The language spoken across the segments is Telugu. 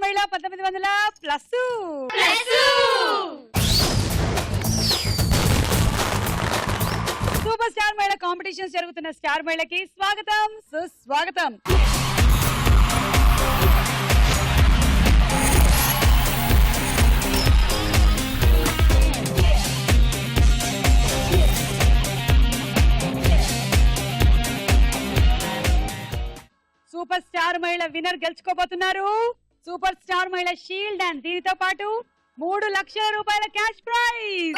మహిళ 1900 ప్లస్. సూపర్ స్టార్ మహిళ కాంపిటీషన్స్ జరుగుతున్న స్టార్ మహిళకి స్వాగతం సుస్వాగతం. సూపర్ స్టార్ మహిళ విన్నర్ గెలుచుకోబోతున్నారు. సూపర్ స్టార్ మహిళ షీల్డ్ అండ్ దీనితో పాటు 3 లక్షల రూపాయల క్యాష్ ప్రైజ్.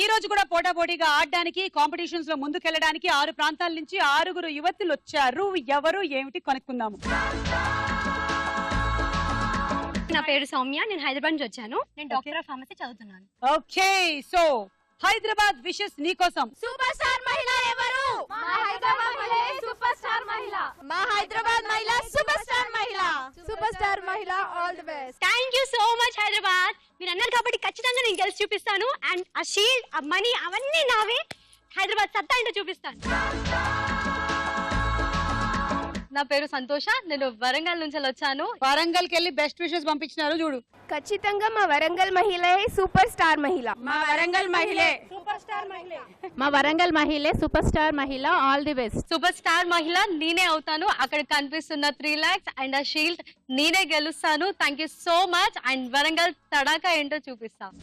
ఈ రోజు కూడా పోటాపోటీగా ఆడడానికి కాంపిటీషన్స్ లో ముందుకెళ్ళడానికి 6 ప్రాంతాల నుంచి 6 యువతులు వచ్చారు. ఎవరు ఏమిటి కనుక్కుందాము. నా పేరు సౌమ్య, నేను హైదరాబాద్ నుంచి వచ్చాను. నేను డాక్టర్ ఆఫ్ ఫార్మసీ చదువుతున్నాను. ఓకే, సో హైదరాబాద్ విషెస్ నీ కోసం. సూపర్ స్టార్ మహిళ ఎవరు? మా హైదరాబాద్ మహిళ సూపర్ స్టార్ మహిళ. మా హైదరాబాద్ మహిళ సూపర్ స్టార్ మహిళ. సూపర్ స్టార్ మహిళ all the best. Thank you so much Hyderabad. మీరు అన్నారు కాబట్టి ఖచ్చితంగా నేను గెలిచి చూపిస్తాను. అండ్ ఆ షీల్డ్, ఆ మనీ అవన్నీ నావే. హైదరాబాద్ సత్తా ఏంటో చూపిస్తాను. నా పేరు సంతోష, నేను వరంగల్ నుంచి వచ్చాను. వరంగల్ కి వెళ్ళి బెస్ట్ విషెస్ పంపించినారు చూడు. ఖచ్చితంగా మా వరంగల్ మహిళ సూపర్ స్టార్ మహిళ. మా వరంగల్ మహిళే సూపర్ స్టార్ మహిళ. మా వరంగల్ మహిళే సూపర్ స్టార్ మహిళ all the best. Super star మహిళ నేనే అవుతాను. అక్కడ కనిపిస్తున్న 3 lakhs అండ్ ఆ షీల్డ్ నేనే గెలుస్తాను. Thank you so much. And Warangal తడాకా ఏంటో చూపిస్తాను.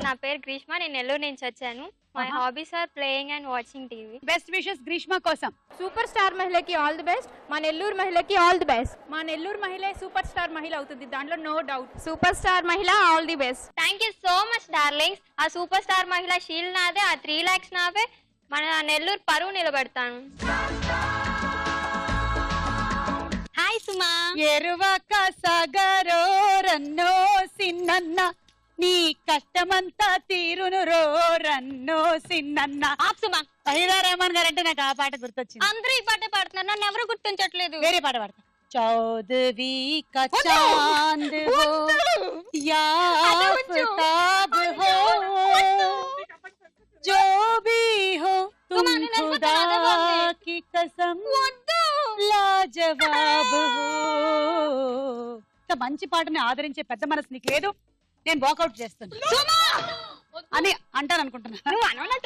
నా పేరు గ్రీష్మ, నేను నెల్లూరు నుంచి వచ్చాను. My hobbies are playing and watching TV. Best wishes Greeshma కోసం. సూపర్ స్టార్ మహిళకి ఆల్ ది బెస్ట్. మా నెల్లూరు మహిళకి ఆల్ ది బెస్ట్. మా నెల్లూరు మహిళ సూపర్ స్టార్ మహిళ అవుతుంది, దాంట్లో నో డౌట్. సూపర్ స్టార్ మహిళ all the best. Thank you so much darlings. ఆ సూపర్ స్టార్ మహిళ షీల్డ్ నాదే, ఆ 3 lakhs నావే. మన నెల్లూరు పరువు నిలబెడతాను. హాయ్ సుమా. ఎరువక సగరో రన్నో సిన్నన్న, నీ కష్టమంతా తీరును రో రన్నో సిన్నన్న. సుమా, వహీదా రెహమాన్ గారు అంటే నాకు ఆ పాట గుర్తొచ్చింది. అందరూ ఈ పాట పాడుతున్నారు, నన్ను ఎవరు గుర్తించట్లేదు. వేరే పాట పాడతా. చౌదవి కా చాంద్ హో యా ఆఫతాబ్ హో, జో భీ హో తుమ్ ఖుదా కి కసమ్ లాజవాబ్ హో. ఇంత మంచి పాటని ఆదరించే పెద్ద మనసు నీకు లేదు. నేను వాకౌట్ చేస్తాను అని అంటాను అనుకుంటున్నా.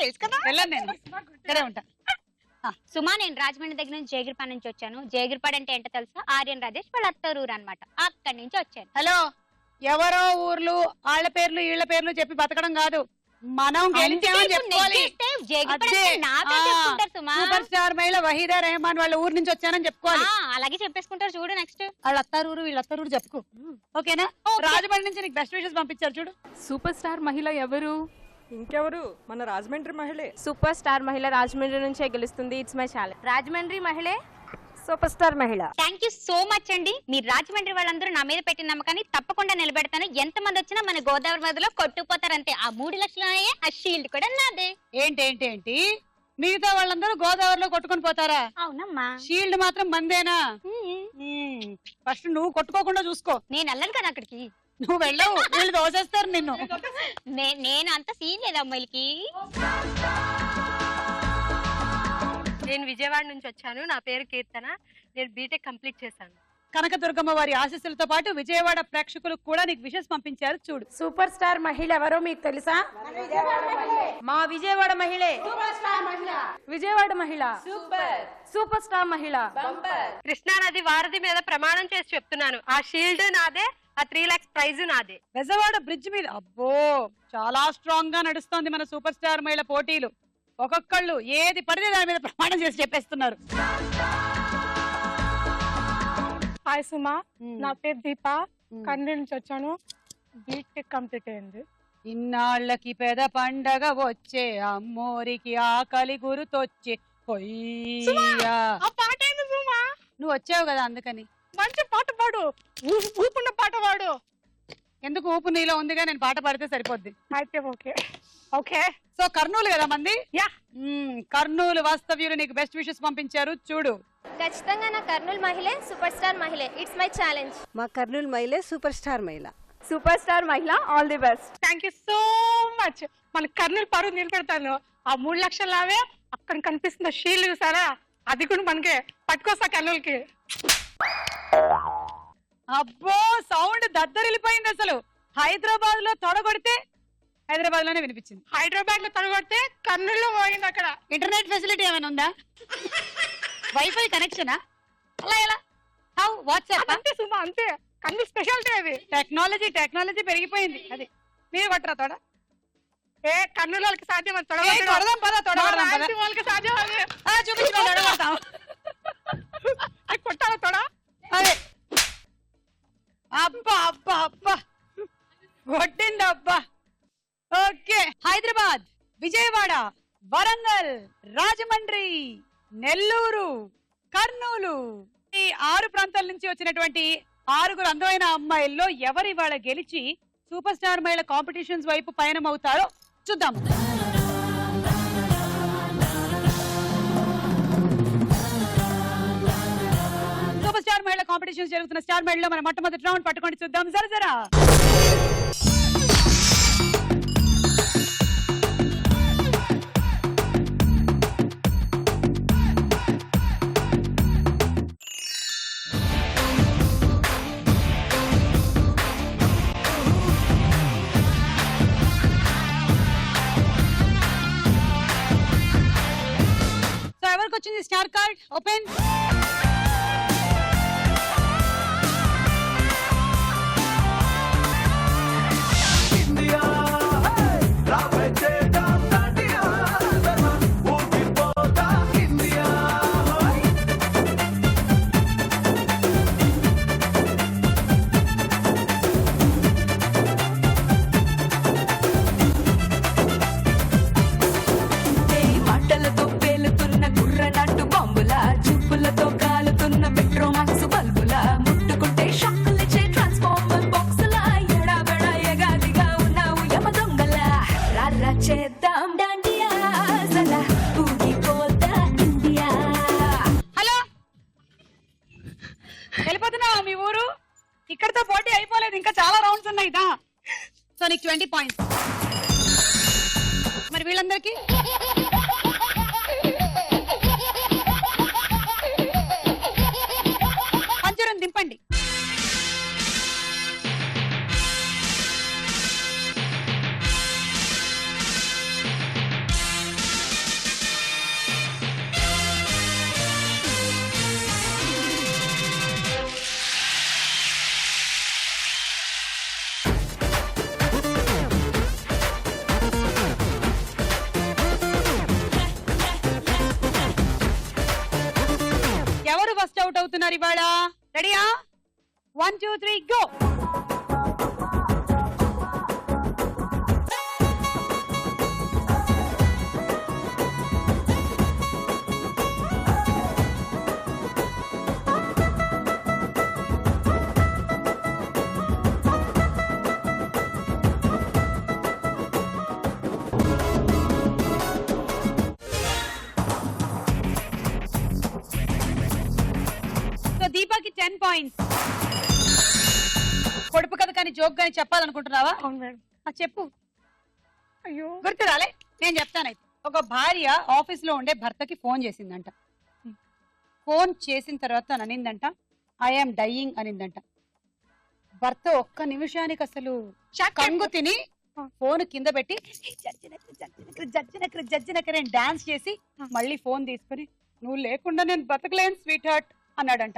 తెలుసు కదా, వెళ్ళాను నేను ఇక్కడే ఉంటా. సుమా, నేను రాజమండ్రి దగ్గర నుంచి జేగిరిపాడు నుంచి వచ్చాను. జేగిరిపాడు అంటే ఏంటో తెలుసా? ఆర్యన్ రాజేష్ వాళ్ళ అత్తూరు అనమాట. అక్కడి నుంచి వచ్చాను. హలో, ఎవరో ఊర్లు వాళ్ళ పేర్లు వీళ్ళ పేర్లు చెప్పి బతకడం కాదు, మనం గెలిచామని చెప్పుకోవాలి. సూపర్ స్టార్ మహిళ వహీదా రెహమాన్ వాళ్ళ ఊరు నుంచి వచ్చానని చెప్పుకోవాలి. అలాగే చెప్పేసుకుంటారు చూడు. నెక్స్ట్ వాళ్ళ అత్తారూరు వీళ్ళ అత్తారూరు చెప్పుకో, ఓకేనా? రాజమండ్రి నుంచి నీకు బెస్ట్ విషెస్ పంపించారు చూడు. సూపర్ స్టార్ మహిళ ఎవరు? ఇంకెవరు, మన రాజమండ్రి మహిళే. సూపర్ స్టార్ మహిళ రాజమండ్రి నుంచే గెలుస్తుంది. It's my challenge. రాజమండ్రి మహిళే సూపర్ స్టార్ మహిళ. థ్యాంక్ యూ సో మచ్ అండి. మీరు రాజమండ్రి వాళ్ళందరూ నా మీద పెట్టిన నమ్మకాన్ని తప్పకుండా నిలబెడతాను. ఎంత మంది వచ్చినా మన గోదావరి మధ్యలో కొట్టుకుపోతారంతే. ఆ 3 లక్షలు ఆ షీల్డ్ కూడా నాదే. ఏంటి మిగతా వాళ్ళందరూ గోదావరిలో కొట్టుకొని పోతారా? అవునమ్మా. షీల్డ్ మాత్రం మందేనా? ఫస్ట్ నువ్వు కొట్టుకోకుండా చూసుకో. నేను వెళ్ళను కదా అక్కడికి. నువ్వు వెళ్ళవు, వీళ్ళు దోసేస్తారు నిన్ను. నేను అంత సీన్ లేదు అమ్మాయిలకి. నేను విజయవాడ నుంచి వచ్చాను. నా పేరు కీర్తన, నేను బీటెక్ కంప్లీట్ చేశాను. కనకదుర్గమ్మ వారి ఆశీస్సులతో పాటు విజయవాడ ప్రేక్షకులు కూడా నీకు విషెస్ పంపించారు చూడు. సూపర్ స్టార్ మహిళ ఎవరో మీకు తెలుసా? మా విజయవాడ మహిళే విజయవాడ మహిళ సూపర్ స్టార్ మహిళ. కృష్ణానది వారధి మీద ప్రమాణం చేసి చెప్తున్నాను, ఆ షీల్డ్ నాదే, ఆ 3 lakhs ప్రైజ్ నాదే. బెజవాడ బ్రిడ్జ్ మీద అబ్బో చాలా స్ట్రాంగ్ గా నడుస్తోంది మన సూపర్ స్టార్ మహిళ పోటీలు. ఒక్కొక్కళ్ళు ఏది పడితే దాని మీద ప్రమాణం చేసి చెప్పేస్తున్నారు. హాయ్ సుమా, నా పేరు దీప, కర్నూలు నుంచి వచ్చాను. బీటెక్ కంప్లీట్ అయింది. ఇన్నాళ్ళకి పెద పండగ వచ్చే, అమ్మోరికి ఆకలి గురుతొచ్చే. నువ్వు వచ్చావు కదా అందుకని. మంచి పాట పాడు, ఊపున్న పాట పాడు. ఎందుకు ఊపు నీలో ఉందిగా, నేను పాట పాడితే సరిపోద్ది. అయితే ఓకే ఓకే. సో కర్నూలు కదా మంది. యా. కర్నూలు వాస్తవ్యులు నీకు బెస్ట్ విషెస్ పంపించారు చూడు. ఖచ్చితంగా నా కర్నూలు మహిళే సూపర్ స్టార్ మహిళే. It's my challenge. మా కర్నూలు మహిళే సూపర్ స్టార్ మహిళ. సూపర్ స్టార్ మహిళ, all the best. Thank you so much. మన కర్నూలు పరువు నిలబెడతాను. ఆ 3 లక్షల లావే అక్కడ కనిపిస్తున్న షీల్డ్ చూసారా, అది కూడా మనకి పట్టుకొస్తా కర్నూలుకి. అబ్బో సౌండ్ దద్దరిల్లిపోయింది అసలు. హైదరాబాద్ లో తొడగొడితే హైదరాబాద్ లోనే వినిపించింది. హైదరాబాద్ లో తొడగొడితే కర్నూలులో పోయింది. అక్కడ ఇంటర్నెట్ ఫెసిలిటీ ఏమైనా ఉందా? వైఫై కనెక్షనా? అలా ఎలా? హౌ? వాట్సాప్? అంతే సుమా, అంతే. కర్నూలు స్పెషాలిటీ అది. టెక్నాలజీ పెరిగిపోయింది. అది మీరు కొట్టరా తోడ? ఏ కర్నూలు వాళ్ళకి సాధ్యం అది. కొడదాం పద, తొడగొడదాం పద. వాళ్ళకి సాధ్యం అది. చూపించు, తొడగొడతాం. అది కొట్టాలా తోడ? అదే అబ్బా అబ్బా అబ్బా కొట్టింది అబ్బా. ఓకే, హైదరాబాద్, విజయవాడ, వరంగల్, రాజమండ్రి, నెల్లూరు, కర్నూలు, ఈ 6 ప్రాంతాల నుంచి వచ్చినటువంటి 6 అందమైన అమ్మాయిల్లో ఎవరు ఇవాళ గెలిచి సూపర్ స్టార్ మహిళ కాంపిటీషన్స్ వైపు పయనం అవుతారో చూద్దాం. సూపర్ స్టార్ మహిళ కాంపిటీషన్స్ జరుగుతున్న స్టార్ మహిళలో మన మొట్టమొదటి రౌండ్ పట్టుకొని చూద్దాం. జరా సో ఎవరికి వచ్చింది స్టార్ కార్డ్? ఓపెన్. వెళ్ళిపోతున్నావా మీ ఊరు? ఇక్కడతో పోటీ అయిపోలేదు, ఇంకా చాలా రౌండ్స్ ఉన్నాయి. సో నీకు 20 పాయింట్స్. మరి వీళ్ళందరికీ పంజరం దింపండి. ఎవరు ఫస్ట్ అవుట్ అవుతున్నారు ఇవాళ? రెడీయా? 1 2 3 గో. దీపాకి 10 పాయింట్స్. పొడుపు కథ కానీ జోక్ కానీ చెప్పాలనుకుంటున్నావా? అవును మేడం. చెప్పు. అయ్యో గుర్తు రాలే? నేను చెప్తానైతే. ఒక భార్య ఆఫీస్ లో ఉండే భర్తకి ఫోన్ చేసిందంట. ఫోన్ చేసిన తర్వాత అనిందంట, ఐఎమ్ డైయింగ్ అనిందంట. భర్త ఒక్క నిమిషానికి అసలు కంగు తిని ఫోన్ కింద పెట్టి జడ్జినకరే డాన్స్ చేసి మళ్ళీ ఫోన్ తీసుకుని, నువ్వు లేకుండా నేను బతకలేను స్వీట్ హార్ట్ అన్నాడంట.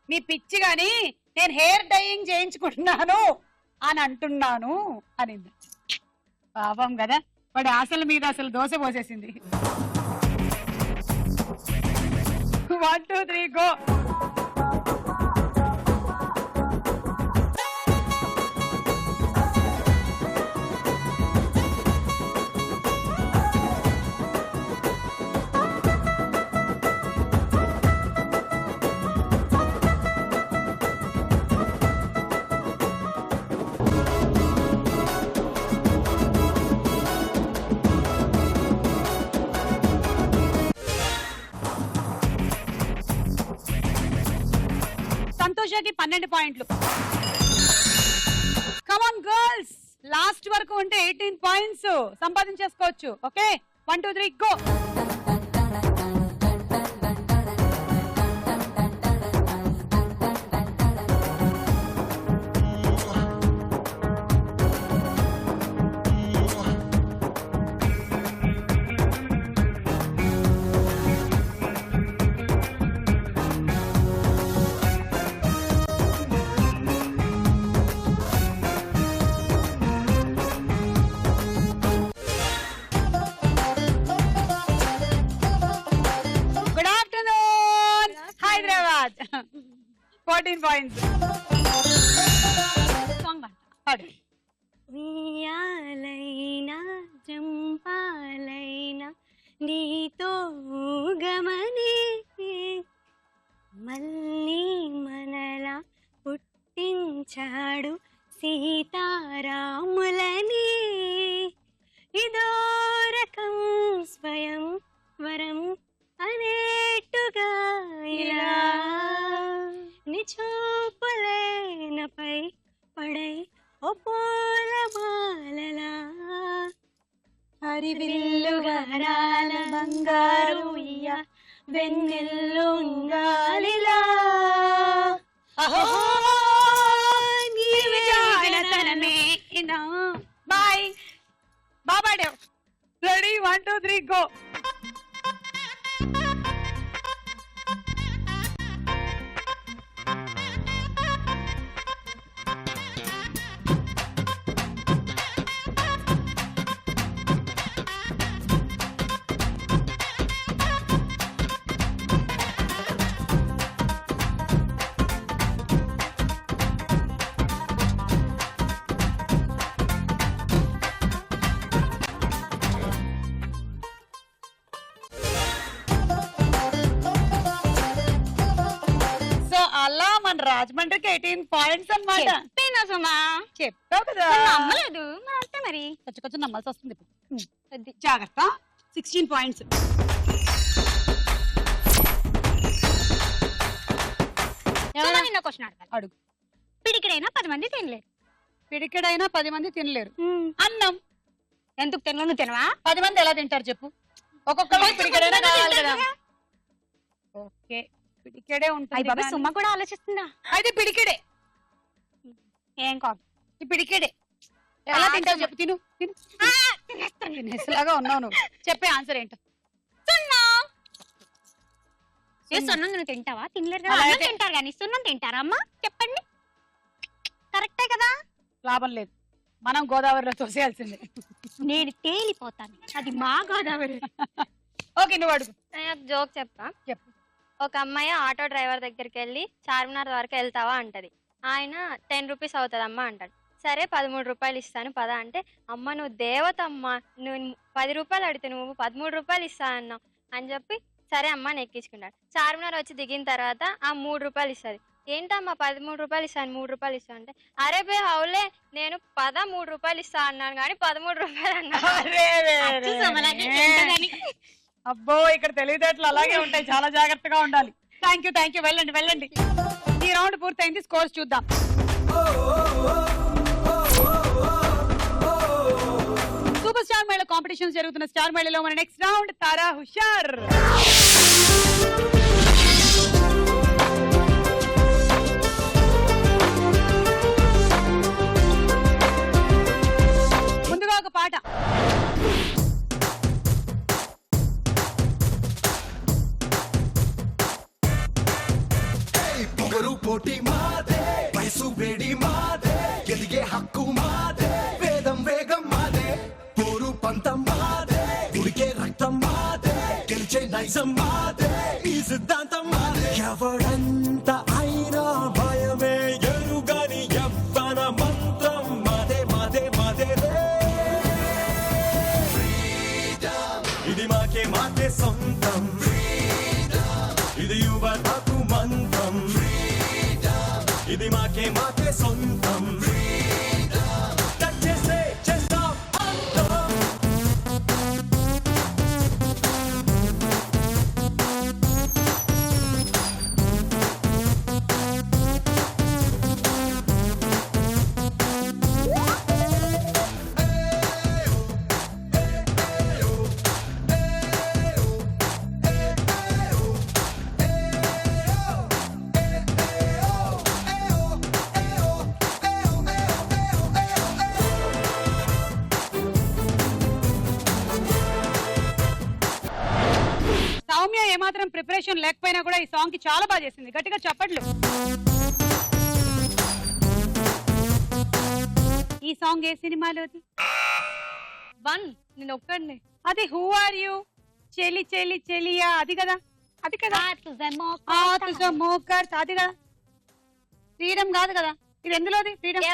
మీ పిచ్చి గాని నేను హెయిర్ డైయింగ్ చేయించుకుంటున్నాను అని అంటున్నాను అనింది. పాపం కదా, వాడి ఆశల మీద అసలు దోశ పోసేసింది. 1 2 3 గో. అనూషకి 12 పాయింట్లు. కమాన్ గర్ల్స్, లాస్ట్ వరకు ఉంటే 18 పాయింట్స్ సంపాదించేసుకోవచ్చు. Okay, 1 2 3 go. Good afternoon Hyderabad. 14 points. Song పాడు. వియాలైనా జంపాలైనా నీతో గమనే మళ్ళీ మనలా పుట్టించాడు సీతారాములని ఇదో రకం స్వయం వరం అనేట్టుగా ఇలా నిచూపులేనపై పడై ఓ పూలమాలలా హరివిల్లుగారాల బంగారు ఉయ్య వెన్నెల్లు ఉండాలిలా బాయ్ బాబాడే. Ready 1 2 3 go. అలా మన రాజమండ్రికి 18 పాయింట్స్ అన్నమాట. చెప్పేనా సుమా? చెప్పావు కదా, నమ్మలేదు అంతే మరి. కొంచెం కొంచెం నమ్మాల్సి వస్తుంది ఇప్పుడు. జాగ్రత్త. 16 పాయింట్స్. నిన్న క్వశ్చన్ అడగాలి. అడుగు. పిడికిడైనా 10 మంది తినలేరు. పిడికెడైనా 10 మంది తినలేరు. అన్నం ఎందుకు తినను తినవా? 10 మంది ఎలా తింటారు చెప్పు? ఒక్కొక్కరికి పిడికెడైనా కావాలి కదా. ఓకే, పిడికెడే ఉంటుంది. బాబా సుమ్మ కూడా ఆలోచిస్తుందా? అయితే పిడికెడే. ఏం కాదు, ఈ పిడికెడే ఎలా తింటావు చెప్పు? తిను తిను. తినేసేలాగా ఉన్నావు నువ్వు. చెప్పే ఆన్సర్ ఏంటో. సున్నం నువ్వు తింటావా? తినలేరు కదా. అలా అన్నం అయితే- తింటారు కానీ సున్నం తింటారా అమ్మా? చెప్పండి. కరెక్టే కదా? లాభం లేదు, మనం గోదావరిలో తోసేయాల్సిందే. నేను తేలిపోతాను, అది మా గోదావరి. ఓకే, నువ్వు అడుగు. జోక్ చెప్తా. చెప్పు. ఒక అమ్మాయి ఆటో డ్రైవర్ దగ్గరికి వెళ్ళి చార్మినార్ వరకు వెళ్తావా అంటది. ఆయన 10 రూపీస్ అవుతుందమ్మా అంటాడు. సరే 13 రూపాయలు ఇస్తాను పదా అంటే, అమ్మ నువ్వు దేవత అమ్మ, నువ్వు 10 రూపాయలు అడితే నువ్వు 13 రూపాయలు ఇస్తా అన్నావు అని చెప్పి సరే అమ్మ ఎక్కించుకుంటాడు. చార్మినార్ వచ్చి దిగిన తర్వాత ఆ 3 రూపాయలు ఇస్తుంది. ఏంటమ్మా 13 రూపాయలు ఇస్తాను 3 రూపాయలు ఇస్తా అంటే, అరే బే హౌలే నేను 3 రూపాయలు ఇస్తా అన్నాను కానీ 13 రూపాయలు అన్నాను. అబ్బో, ఇక్కడ తెలివితేటలు అలాగే ఉంటాయి, చాలా జాగ్రత్తగా ఉండాలి. థ్యాంక్ యూ, వెళ్ళండి వెళ్ళండి. ఈ రౌండ్ పూర్తయింది, స్కోర్స్ చూద్దాం. సూపర్ స్టార్ మేళ కాంపిటీషన్ జరుగుతున్న స్టార్ మేళలో మన నెక్స్ట్ రౌండ్ తారా హుషార్. ముందుగా ఒక పాట. పోటీ మాదే, వయసు వేడి మాదే, ఎదిగే హక్కు మాదే, వేదం వేగం మాదే, పోరు పంతం మాదే, ఉడికే రక్తం మాదే, గెలిచే నైజం మాదే, ఈ సిద్ధాంతం మాదే. ఎవడంత అయినా భయమే ఎరుగని యవ్వన మంత్రం మాదే మాదే మాదే రే. ఇది మాకే మాకే సొంతం, ఇది యువతకు మంత్రం, ఇది మాకే మాకే సొంతం. చేసే చేస్తాం అంతం. ఏమాత్రం ప్రిపరేషన్ లేకపోయినా కూడా ఈ సాంగ్ కి చాలా బాగా చేసింది. గట్టిగా చప్పట్లు. ఈ సాంగ్ ఏ సినిమాలోది? నేను ఒక్కడిని. అది హూ ఆర్ యూ, చెలి చెలి చెలియా, అది కదా. అది కదా మోకర్స్, అది కదా. ఫ్రీడమ్ కాదు కదా ఇది. ఎందులోది ఫ్రీడమ్?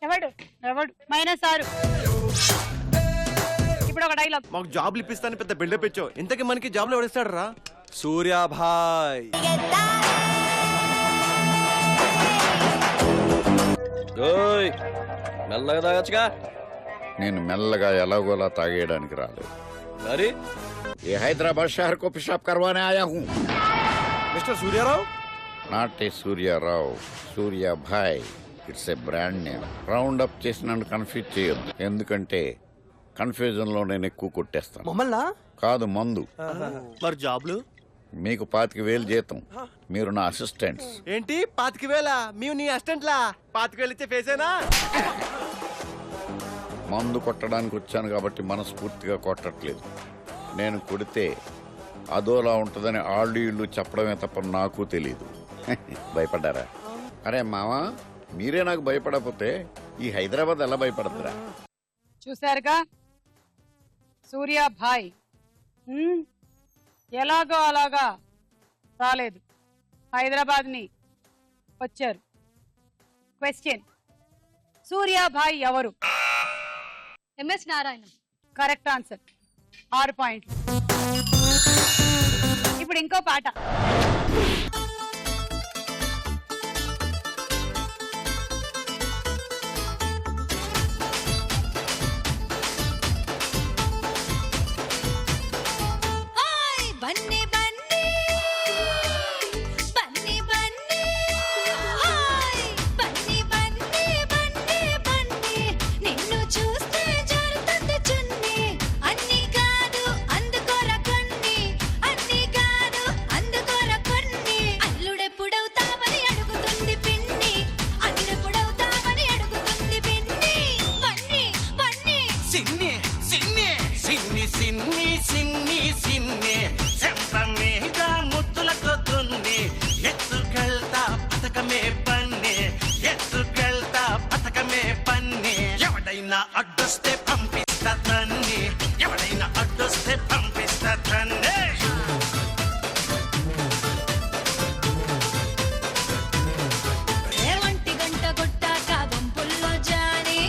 ఎవడు ఎవడు -6. ఇప్పుడు ఒక డైలాగ్. మాకు జాబ్లు ఇప్పిస్తాను పెద్ద బిల్డప్ ఇచ్చావు, ఇంతకీ మనకి జాబ్లు ఎవరిస్తాడు రా? సూర్యాభాయ్. మెల్లగా తాగచ్చుగా. నేను మెల్లగా ఎలాగోలా తాగేయడానికి రాలేదు. మరి ये हैदराबाद शहर को पेशाब करवाने आया हूँ. Mister Suryarao? Not a Suryarao, Suryabhai. It's a brand name. Round up చేసి నన్ను కన్ఫ్యూజ్ చేయొద్దు, ఎందుకంటే కన్ఫ్యూజన్ లో నేను ఎక్కువ కొట్టేస్తాను. మమ్మల్నా? కాదు, మందు. మరి జాబ్లు? మీకు 25,000 జీతం, మీరు నా అసిస్టెంట్స్. ఏంటి 25,000? మేము నీ అసిస్టెంట్లా? 25,000 ఇచ్చే ఫేసేనా? మందు కొట్టడానికి వచ్చాను కాబట్టి మనస్ఫూర్తిగా కొట్టట్లేదు. నేను కొడితే అదోలా ఉంటుందని ఆళ్ళు ఇళ్ళు చెప్పడమే తప్ప నాకు తెలీదు. భయపడ్డారా? అరే మావా, మీరే నాకు భయపడకపోతే ఈ హైదరాబాద్ ఎలా భయపడతారా? చూసారుగా సూర్యాభాయ్ ఎలాగో అలాగా రాలేదు, హైదరాబాద్ ని వచ్చారు. క్వశ్చన్, సూర్యాభాయ్ ఎవరు? ఎంఎస్ నారాయణ. Correct answer. 6 పాయింట్లు. ఇప్పుడు ఇంకో పాట. అడ్డొస్తే పంపిస్తా తన్ని, ఎవడైనా అడ్డొస్తే పంపిస్తా తన్ని. ఏమంటి గంట కొట్టాక గుంపుల్లో జాని,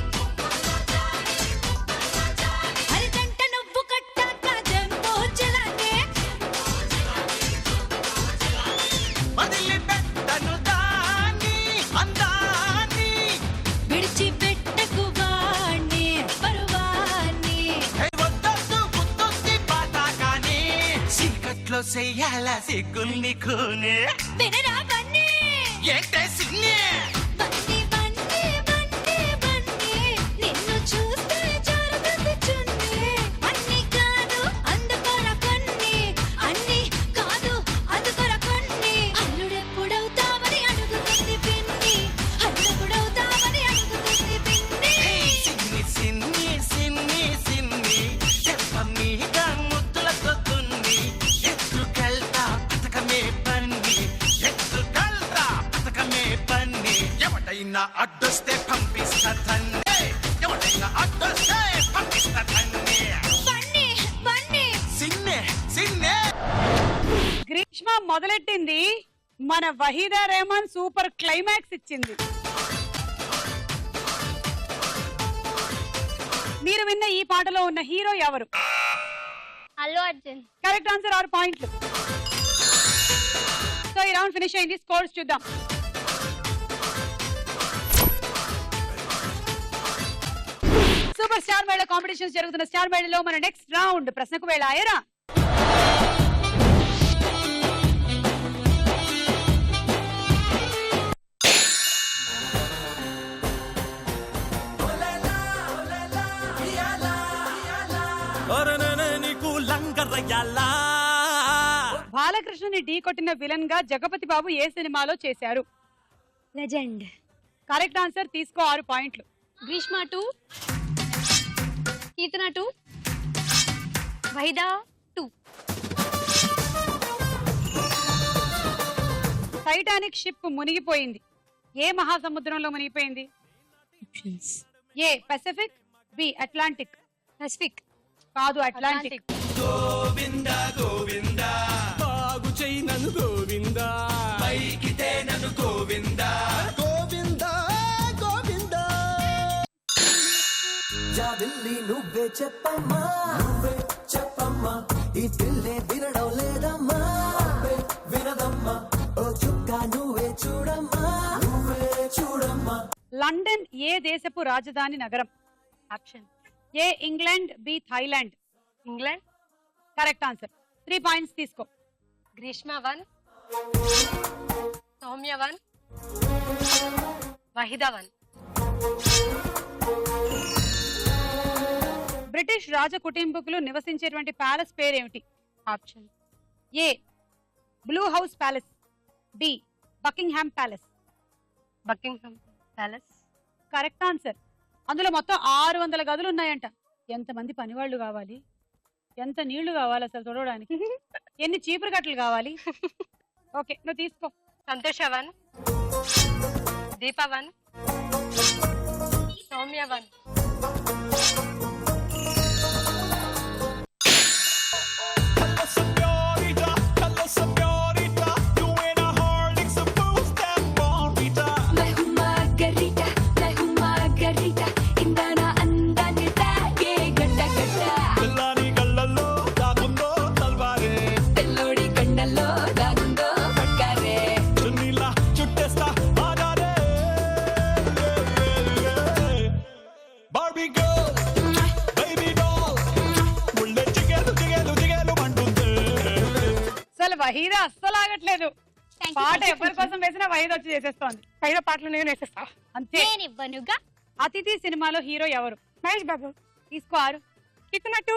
హరిజంట నువ్వు కట్టాక జంబో చలానే, వదిలిపెట్టను దాన్ని అందాన్ని, విడిచిపెట్టకు వాణ్ణి పరువాన్ని. వద్దొద్దు గుర్తొద్ది పాట కానీ, చీకట్లో చెయ్యాల సిగ్గుల్ని కూనే. వినరా బన్నీ, ఏంటే సిన్నే? బన్నీ బన్నీ బన్నీ బన్నీ, నిన్ను చూస్తే జారుతుంది చున్నీ. అన్ని కాదు అందుకోర కొన్ని, అన్ని కాదు అందుకోర కొన్ని. అల్లుడెప్పుడవుతావని అడుగుతుంది పిన్ని, అల్లుడెప్పుడవుతావని అడుగుతుంది పిన్ని. సిన్ని సిన్ని సిన్ని సిన్ని, చెప్ప మీద ముద్దులతో తున్ని. ఎత్తుకెళ్తా పథకమే పన్ని, ఎత్తుకెళ్తా పథకమే పన్ని. ఎవడైనా అడ్డొస్తే పంపిస్తా తన్నే, ఎవడైనా అడ్డొస్తే పంపిస్తా తన్నే. బన్నీ బన్నీ, సిన్నే సిన్నే. గ్రీష్మ మొదలెట్టింది, మన వహీదా రెహమాన్ సూపర్ క్లైమాక్స్ ఇచ్చింది. మీరు విన్న ఈ పాటలో ఉన్న హీరో ఎవరు? అల్లు అర్జున్. Correct answer. 6 పాయింట్లు. సో ఈ రౌండ్ ఫినిష్ అయింది. స్కోర్స్ చూద్దాం. సూపర్ స్టార్ మేళ కాంపిటీషన్స్ జరుగుతున్న స్టార్ మేళలో మన నెక్స్ట్ రౌండ్ ప్రశ్నకు వేళ ఆయరా. బాలకృష్ణని ఢీ కొట్టిన విలన్ గా జగపతి బాబు ఏ సినిమాలో చేశారు? లెజెండ్. Correct answer. తీసుకో 6 పాయింట్లు. గ్రీష్మ 2, కీర్తన 2, వహీదా 2. టైటానిక్ షిప్ మునిగిపోయింది. ఏ మహాసముద్రంలో మునిగిపోయింది? ఏ పసిఫిక్, బి అట్లాంటిక్. పసిఫిక్ కాదు, అట్లాంటిక్. గోవింద గోవింద బాగు చెయ్యి నన్ను గోవింద పైకితే నన్ను గోవింద గోవింద గోవింద జాబిల్లి నువ్వే చెప్పమ్మా ఈ పిల్లే వినడం లేదమ్మా వినదమ్మా ఓ చుక్క నువ్వే చూడమ్మా లండన్ ఏ దేశపు రాజధాని నగరం? Option A England, B Thailand. England. Correct answer. 3 points తీసుకో. గ్రీష్మ 1, సౌమ్య 1, వహిదా 1. బ్రిటిష్ రాజ కుటుంబీకులు నివసించేటువంటి ప్యాలెస్ పేరేమిటి? Option A blue house palace, B Buckingham palace. Buckingham palace. Correct answer. అందులో మొత్తం 600 గదులు ఉన్నాయంట. ఎంతమంది పనివాళ్ళు కావాలి, ఎంత నీళ్లు కావాలి అసలు చూడడానికి, ఎన్ని చీపురు కట్టలు కావాలి. ఓకే, నువ్వు తీసుకో. సంతోష 1, దీప 1, సౌమ్య 1. అసలు వహీదా అస్సలు ఆగట్లేదు. పాట ఎవరి కోసం వేసినా వహీద వచ్చి చేసేస్తోంది. పైన పాటలు నేను వేసేస్తా అంతే. నేనివ్వనుగా. అతిథి సినిమాలో హీరో ఎవరు? మహేష్ బాబు. తీసుకో 6. ఇస్తున్నట్టు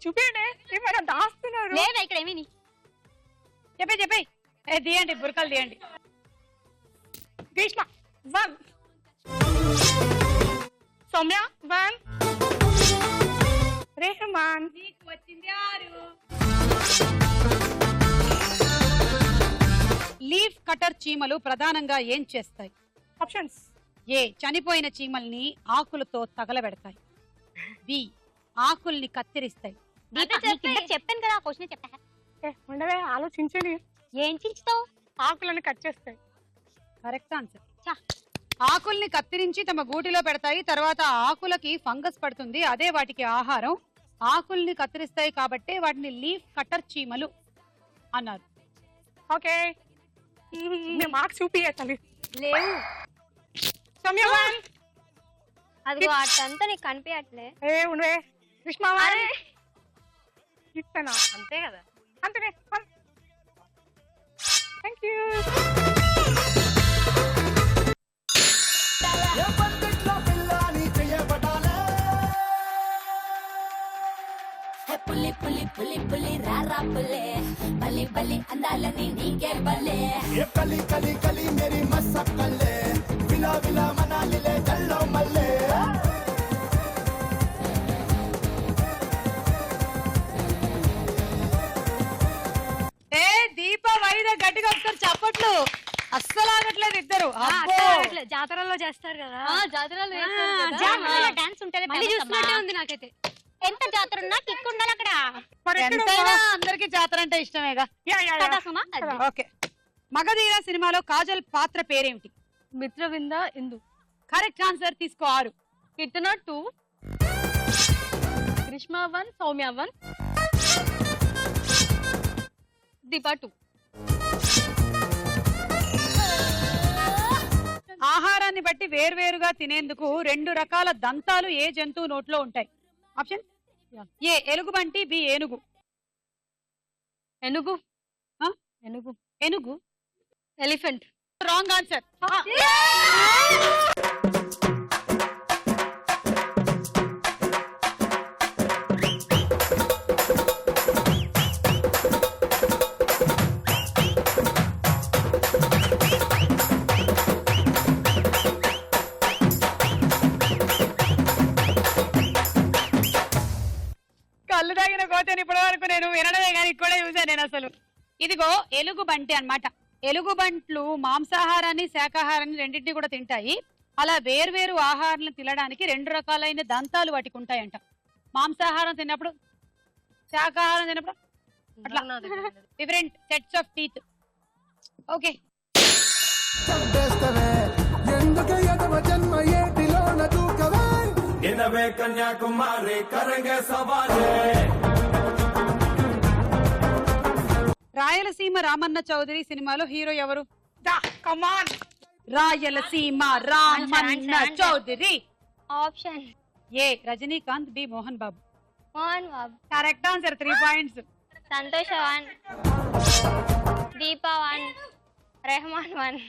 చూపేయండి, ఏమైనా దాస్తున్నారు. లేదా ఇక్కడ ఏమి చెప్పే తీయండి, బురకలు తీయండి. గ్రీష్మ 1, సౌమ్య 1, రెహమాన్. నీకు వచ్చింది 6. లీఫ్ కటర్ చీమలు ప్రధానంగా ఏం చేస్తాయి? ఆప్షన్స్. ఏ చనిపోయిన చీమల్ని ఆకులతో తగలబెడతాయి, బి ఆకుల్ని కత్తిరిస్తాయి. చెప్పాను కదా, క్వశ్చన్ చెప్పా. ఉండవే, ఆలోచించండి. ఏం చించుతావు? ఆకులను కట్ చేస్తాయి. Correct answer. ఆకుల్ని కత్తిరించి తమ గూటిలో పెడతాయి. తర్వాత ఆకులకి ఫంగస్ పడుతుంది, అదే వాటికి ఆహారం. ఆకుల్ని కత్తిరిస్తాయి కాబట్టి వాటిని లీఫ్ కటర్ చీమలు అన్నారు. ఓకే, మార్క్స్ చూపియాలి. లేవు. సౌమ్య 1. అదిగో అటంతా నీకు కనిపించట్లే. ఉండవే, గ్రీష్మ 1. ఇస్తానా? అంతే కదా. అంతనే. Thank you. పులి పులి పులి పులి రారా పులే బలి బలి అందాలని నీకే బలే కలి కలి కలి మేరీ మసక్కలే విలా విలా మనాలిలే చల్లో మల్లే దీప వైద గట్టిగా ఒకసారి చప్పట్లు. అస్సలు ఆగట్లేదు ఇద్దరు. జాతరలో చేస్తారు కదా, జాతరలో డాన్స్ ఉంటుంది. మళ్ళీ చూస్తున్నట్టే ఉంది నాకైతే. ఎంత జాతర ఉన్నా కిక్ ఉండాలి అక్కడ. ఎంతైనా అందరికి జాతర అంటే ఇష్టమేగా. ఓకే, మగధీర సినిమాలో కాజల్ పాత్ర పేరేమిటి? మిత్రవింద ఇందు. Correct answer. తీసుకో 6. కీర్తన 2, గ్రీష్మ 1, సౌమ్య 1, దీప 2. ఆహారాన్ని బట్టి వేర్వేరుగా తినేందుకు 2 రకాల దంతాలు ఏ జంతువు నోట్లో ఉంటాయి? ఆప్షన్ ఏ ఎలుగుబంటి, బి ఏనుగు. ఏనుగు. ఏనుగు. ఏనుగు. ఎలిఫెంట్. Wrong answer. కళ్ళు తాగిన కోతని ఇప్పటి వరకు నేను వినడమే కానీ ఇక్కడ చూసాను నేను అసలు. ఇదిగో ఎలుగుబంటి అన్నమాట. ఎలుగుబంట్లు మాంసాహారాన్ని శాకాహారాన్ని రెండింటినీ కూడా తింటాయి. అలా వేర్వేరు ఆహారాలను తినడానికి 2 రకాలైన దంతాలు వాటికి ఉంటాయంట. మాంసాహారం తిన్నప్పుడు, శాకాహారం తిన్నప్పుడు అట్లా different sets of teeth. Okay, Kanyakumari కరంగే సవాలే. రాయలసీమ రామన్న చౌదరి సినిమాలో హీరో ఎవరు? Come on, Rayalaseema Ramanna Chowdary. Option A Rajinikanth, B Mohan Babu. Mohan Babu. Correct answer, 3 points. Santosh 1, Deepa 1, Rehman 1.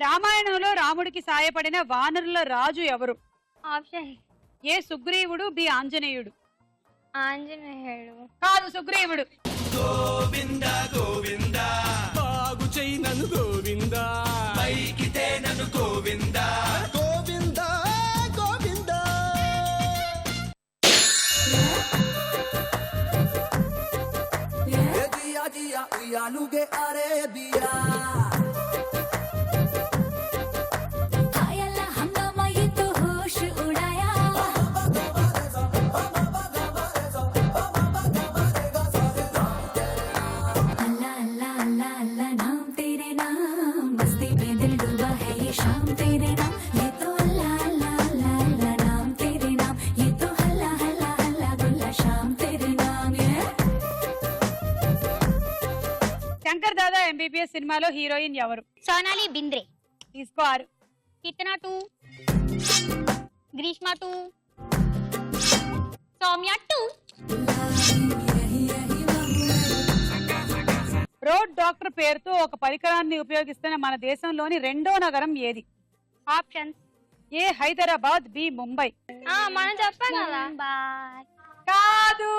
రామాయణంలో రాముడికి సాయపడిన వానరుల రాజు ఎవరు? ఆప్షన్ ఏ సుగ్రీవుడు, బి ఆంజనేయుడు. ఆంజనేయుడు. కాదు, సుగ్రీవుడు. గోవింద గోవింద బాగు చెయ్యి నన్ను గోవింద, పైకితే నన్ను గోవింద గోవింద గోవింద. దియా దియా ఉయ్యాలుగే అరే దియా. శంకర్ దాదా ఎంబీబీఎస్ సినిమాలో హీరోయిన్ ఎవరు? సోనాలి బింద్రే. తీసుకో 6. కితనా 2, గ్రీష్మ 2, సౌమ్య 2. రోడ్ డాక్టర్ పేరుతో ఒక పరికరాన్ని ఉపయోగిస్తున్న మన దేశంలోని 2వ నగరం ఏది? Options A Hyderabad, B Mumbai. మనం చెప్పాం కదా. కాదు.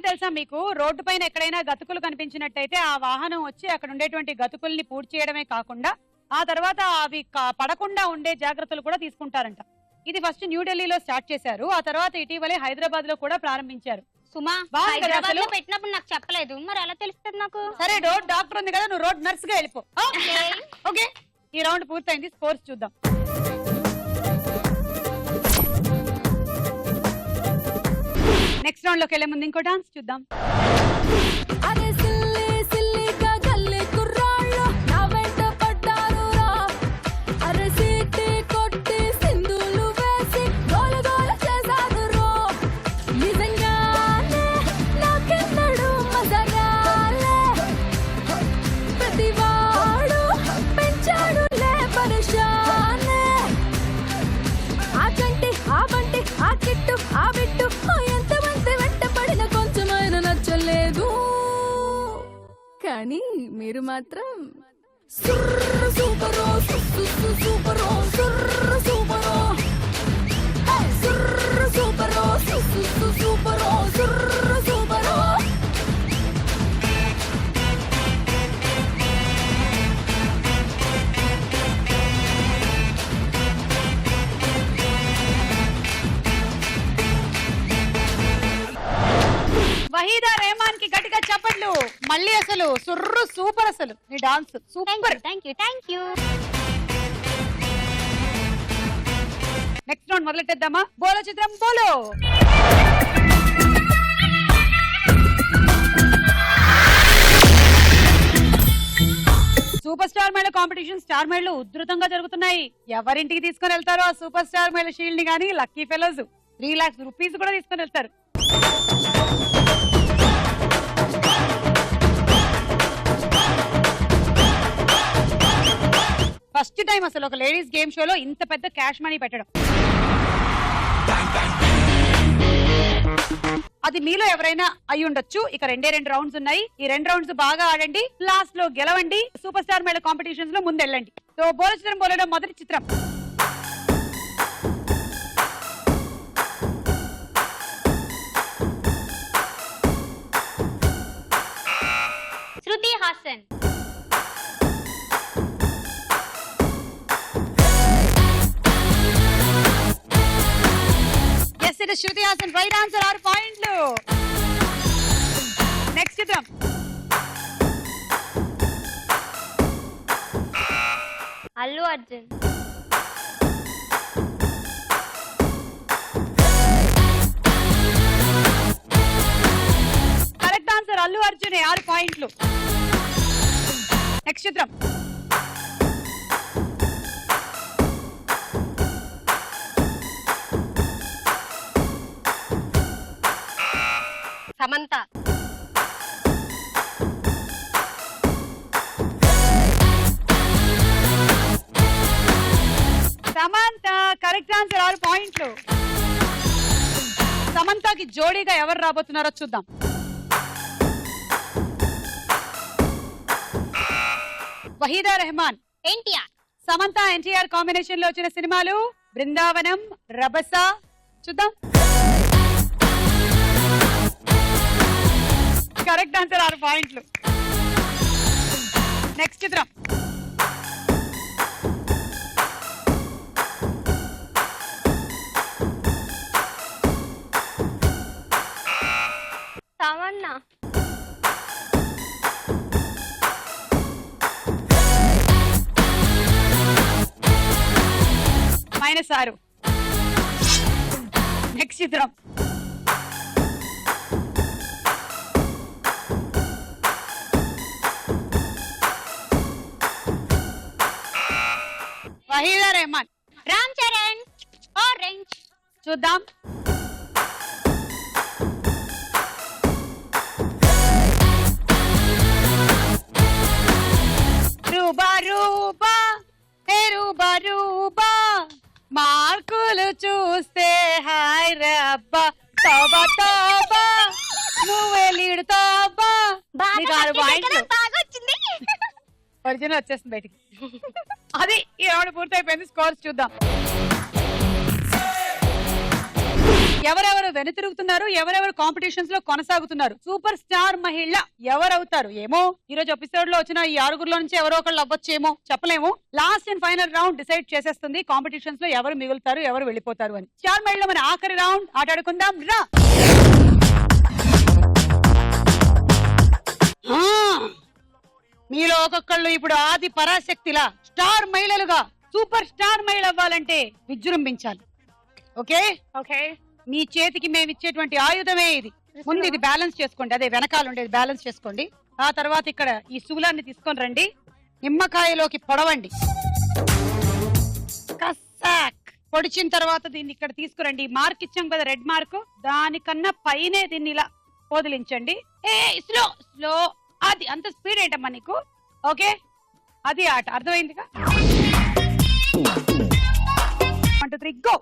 తెలుసా మీకు? రోడ్డు పైన ఎక్కడైనా గతుకులు కనిపించినట్టయితే ఆ వాహనం వచ్చి అక్కడ ఉండేటువంటి గతుకుల్ని పూడ్చి చేయడమే కాకుండా ఆ తర్వాత అవి పడకుండా ఉండే జాగ్రత్తలు కూడా తీసుకుంటారంట. ఇది ఫస్ట్ న్యూఢిల్లీలో స్టార్ట్ చేశారు, ఆ తర్వాత ఇటీవలే హైదరాబాద్ లో కూడా ప్రారంభించారు. సుమా, హైదరాబాద్ లో పెట్టినప్పుడు నాకు చెప్పలేదు, మరి ఎలా తెలుస్తుంది నాకు? సరే, రోడ్ డాక్టర్ ఉంది కదా, నువ్వు రోడ్ నర్స్ గా వెళ్ళిపో. ఓకే, ఈ రౌండ్ పూర్తయింది. స్కోర్స్ చూద్దాం. నెక్స్ట్ రౌండ్ లోకి వెళ్లే ముందు ఇంకో డాన్స్ చూద్దాం. కానీ మీరు మాత్రం సూపరో సూపరో సూపరో సూపరో సూపరో సూపరో. వహీదా రెహమాన్ కి గట్టిగా చప్పట్లు. మళ్ళీ అసలు సుర్రు సూపర్, అసలు నీ dance super. Thank you. Next round మొదలెట్టేద్దామా? బోలో చిత్రం బోలో. సూపర్ స్టార్ మేళ కాంపిటీషన్ స్టార్ మేళలు ఉధృతంగా జరుగుతున్నాయి. ఎవరింటికి తీసుకొని వెళ్తారో ఆ సూపర్ స్టార్ మేళ షీల్డ్ ని గానీ లక్కీ ఫెలోస్ 3 lakhs రూపీస్ కూడా తీసుకొని వెళ్తారు. ఫస్ట్ టైం అసలు ఒక లేడీస్ గేమ్ షోలో ఇంత పెద్ద క్యాష్ మనీ పెట్టడం. అది మీలో ఎవరైనా అయి ఉండొచ్చు. ఇక 2 రౌండ్స్ ఉన్నాయి. ఈ 2 రౌండ్స్ బాగా ఆడండి, లాస్ట్ లో గెలవండి, సూపర్ స్టార్ మహిళ కాంపిటీషన్స్ లో ముందెళ్ళండి. సో బోల చిత్రం బోలెడో మొదటి చిత్రం. Shruti Haasan. Yes, it is Shruti Haasan. Right answer, 6 పాయింట్లు. నెక్స్ట్ చిత్రం. అల్లు అర్జున్. కరెక్ట్ ఆన్సర్, అల్లు అర్జునే, 6 పాయింట్లు. నెక్స్ట్ చిత్రం. సమంత. సమంత, కరెక్ట్ ఆన్సర్, 6 పాయింట్లు. సమంతకి జోడీగా ఎవరు రాబోతున్నారో చూద్దాం. వహీదా రెహమాన్. ఎన్టీఆర్. సమంత ఎన్టీఆర్ కాంబినేషన్ లో వచ్చిన సినిమాలు బృందావనం, రభస. చూద్దాం. కరెక్ట్ ఆన్సర్, 6 పాయింట్లు. నెక్స్ట్ చిత్రం. తమన్నా. -6. నెక్స్ట్ చిత్రం. వహీదా రెహమాన్. రామ్ చరణ్. ఆరెంజ్. చూద్దాం. రూబా రూబా హే రూబా రూబా, మార్కులు చూస్తే హాయ్ రబ్బా, తోబా తోబా నువ్వే లీడు తోబా. నీకు 6 పాయింట్లు. ఒరిజినల్ వచ్చేస్తుంది బయటికి. అది ఈ రౌండ్ పూర్తయిపోయింది. స్కోర్స్ చూద్దాం. ఎవరెవరు వెనుతిరుగుతున్నారు, ఎవరెవరు కాంపిటీషన్స్ లో కొనసాగుతున్నారు, సూపర్ స్టార్ మహిళ ఎవరవుతారు ఏమో. ఈ రోజు ఎపిసోడ్ లో వచ్చిన ఈ 6 నుంచి ఎవరో ఒకళ్ళు అవ్వచ్చేమో, చెప్పలేము. Last and final round decide చేసేస్తుంది కాంపిటీషన్స్ లో ఎవరు మిగులుతారు, ఎవరు వెళ్ళిపోతారు అని. స్టార్ మహిళ మన ఆఖరి రౌండ్ ఆటాడుకుందాం రా. మీలో ఒక్కొక్కళ్ళు ఇప్పుడు ఆది పరాశక్తిలా స్టార్ మహిళలుగా సూపర్ స్టార్ మహిళ అవ్వాలంటే విజృంభించాలి. Okay okay. మీ చేతికి మేము ఇచ్చేటువంటి ఆయుధమే ఇది. ముందు ఇది బ్యాలెన్స్ చేసుకోండి, అదే వెనకాల ఉండేది బ్యాలెన్స్ చేసుకోండి. ఆ తర్వాత ఇక్కడ ఈ శూలాన్ని తీసుకొని రండి, నిమ్మకాయలోకి పొడవండి. కసాక్ పొడిచిన తర్వాత దీన్ని ఇక్కడ తీసుకురండి. మార్క్ ఇచ్చాం కదా, రెడ్ మార్క్, దానికన్నా పైనే దీన్ని ఇలా వదిలించండి. Slow slow. అది అంత స్పీడ్ ఏంటమ్మా నీకు? ఓకే, అది ఆట అర్థమైందిగా. 1 2 3 గో.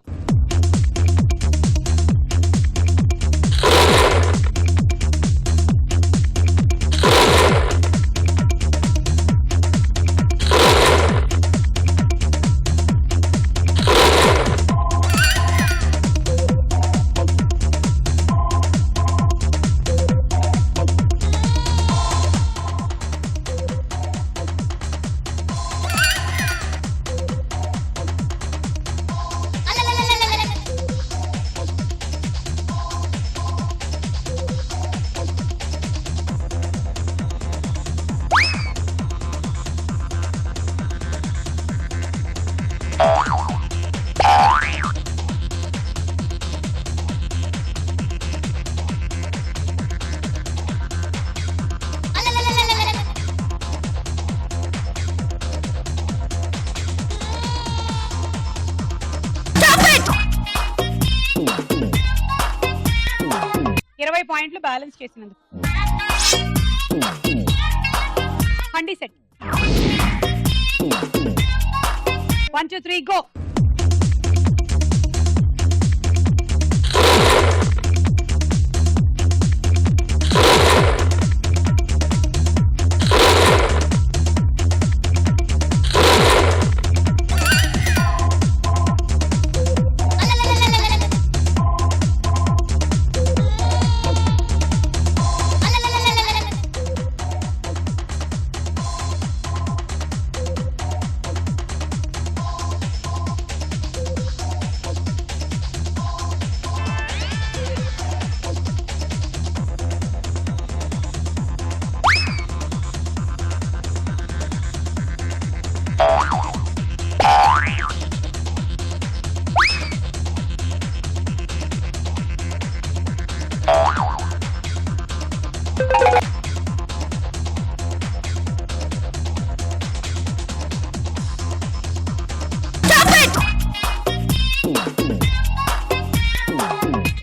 పాయింట్లు బ్యాలెన్స్ చేసినందుకు. హండీ సెట్. 1 2 3 గో.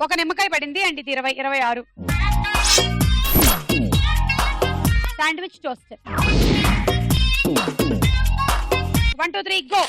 ఒక నిమ్మకాయ పడింది అండ్ ఇది 26. Sandwich toaster. 1 2 3 గో.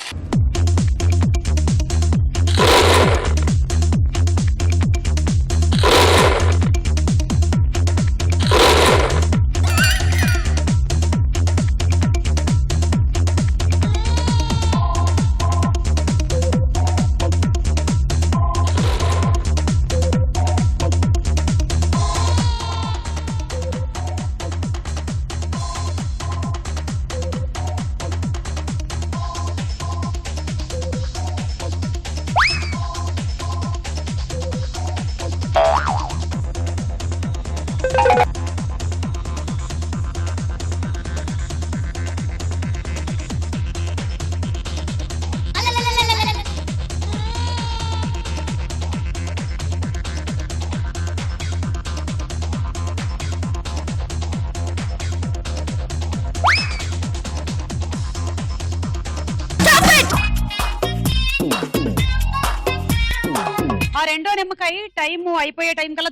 రెండో నిమ్మకాయ టైం అయిపోయే టైం కల్లా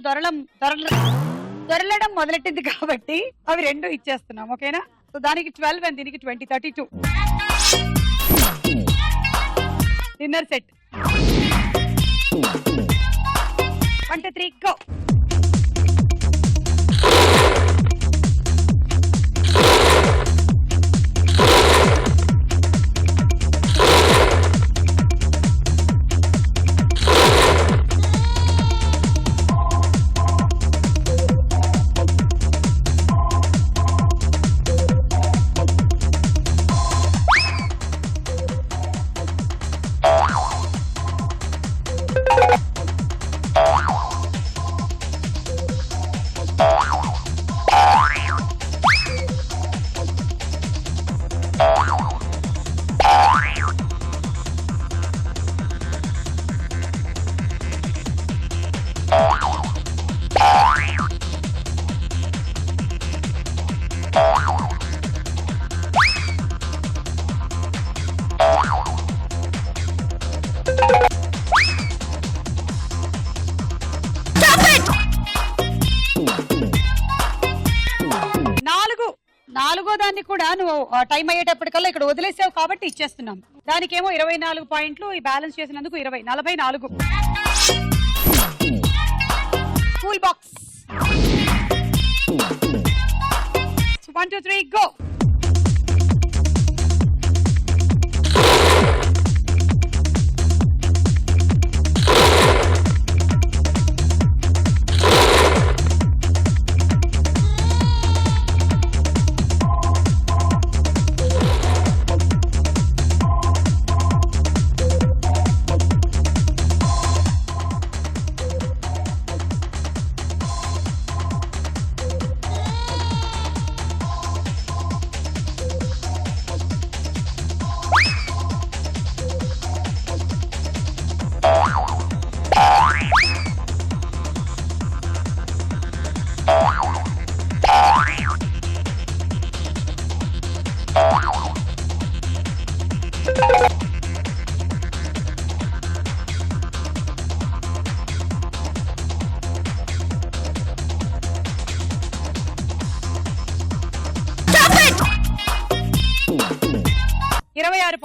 దొరలడం మొదలెట్టింది కాబట్టి అవి రెండు ఇచ్చేస్తున్నాం. ఓకేనా? సో దానికి 12 అండ్ దీనికి 20 32. Dinner set. 1 2 3 గో. నాలుగో దాన్ని కూడా నువ్వు టైం అయ్యేటప్పటికల్లా ఇక్కడ వదిలేసావు కాబట్టి ఇచ్చేస్తున్నాం. దానికేమో 24 పాయింట్లు, ఈ బ్యాలెన్స్ చేసినందుకు 20 44. Cool box. 1 2 3 గో.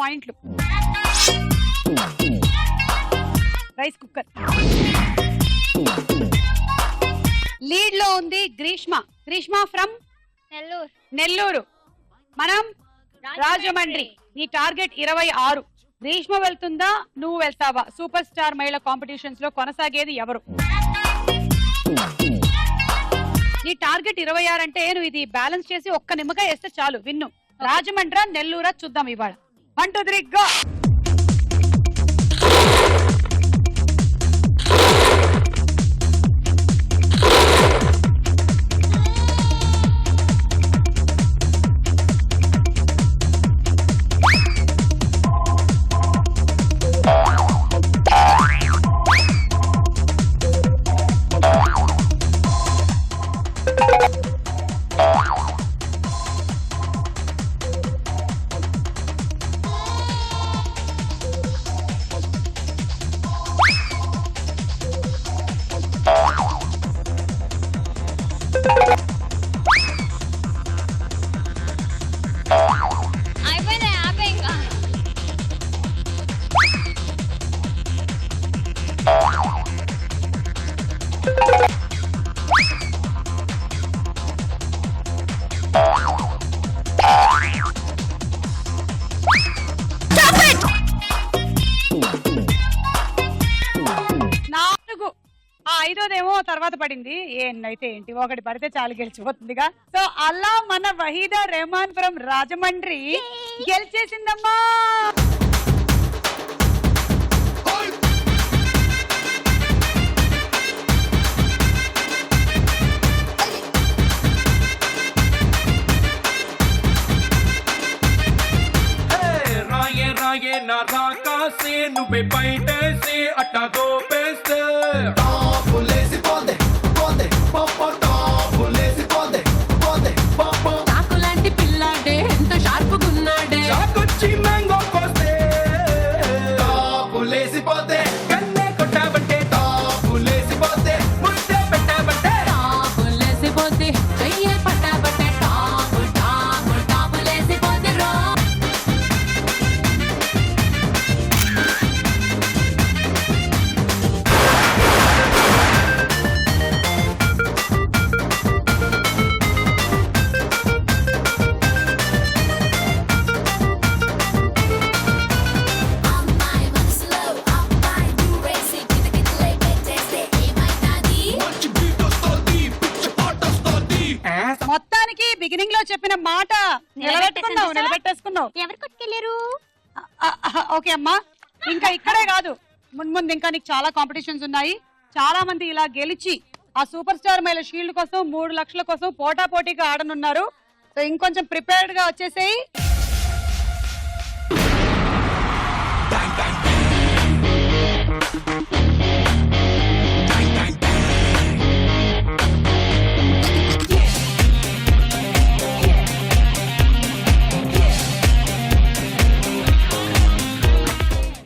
పాయింట్లు. Rice cooker. లీడ్ లో ఉంది గ్రీష్మ ఫ్రమ్ నెల్లూరు. మనం రాజమండ్రి. నీ టార్గెట్ 26. గ్రీష్మ వెళ్తుందా, నువ్వు వెళ్తావా? సూపర్ స్టార్ మహిళా కాంపిటీషన్స్ లో కొనసాగేది ఎవరు? నీ టార్గెట్ 26 అంటే నువ్వు ఇది బ్యాలెన్స్ చేసి ఒక్క నిమ్మకాయ వేస్తే చాలు, విన్ను. రాజమండ్రి నెల్లూరా చూద్దాం ఇవాళ. 1 2 3 గో. ఐదోదేమో తర్వాత పడింది. ఏంటైతే ఏంటి, ఒకటి పడితే చాలు గెలిచిపోతుందిగా. సో అలా మన వహీదా రెహమాన్ ఫ్రమ్ రాజమండ్రి గెలిచేసిందమ్మా. రాయే నా రాకాసే నువ్వే బయటేసి అట్టా దోపేస్తే పులేసి పోందే పోందే పాప పులేసి పోందే పోందే పాప చాకులాంటి పిల్లాడే ఎంత షార్పుగున్నాడే చాకొచ్చి మ్యాంగో కోస్తే పులేసి పోతే కన్నే కొట్టాబంటే పులేసి పోతే ముద్దే పెట్టాబంటే టాపులేసిపోతే చెయ్యే పట్టాబట్టే టాపులేసిపోతే రో. మొత్తానికి బిగినింగ్ లో చెప్పిన మాట నిలబెట్టేసుకున్నావు. ఎవరు కొట్టుకెళ్ళారు? ఓకే అమ్మా, ఇంకా ఇక్కడే కాదు, ముందు ఇంకా నీకు చాలా కాంపిటీషన్స్ ఉన్నాయి. చాలా మంది ఇలా గెలిచి ఆ సూపర్ స్టార్ మహిళ షీల్డ్ కోసం 3 లక్షల కోసం పోటాపోటీగా ఆడనున్నారు. సో ఇంకొంచెం ప్రిపేర్డ్ గా వచ్చేసేయి.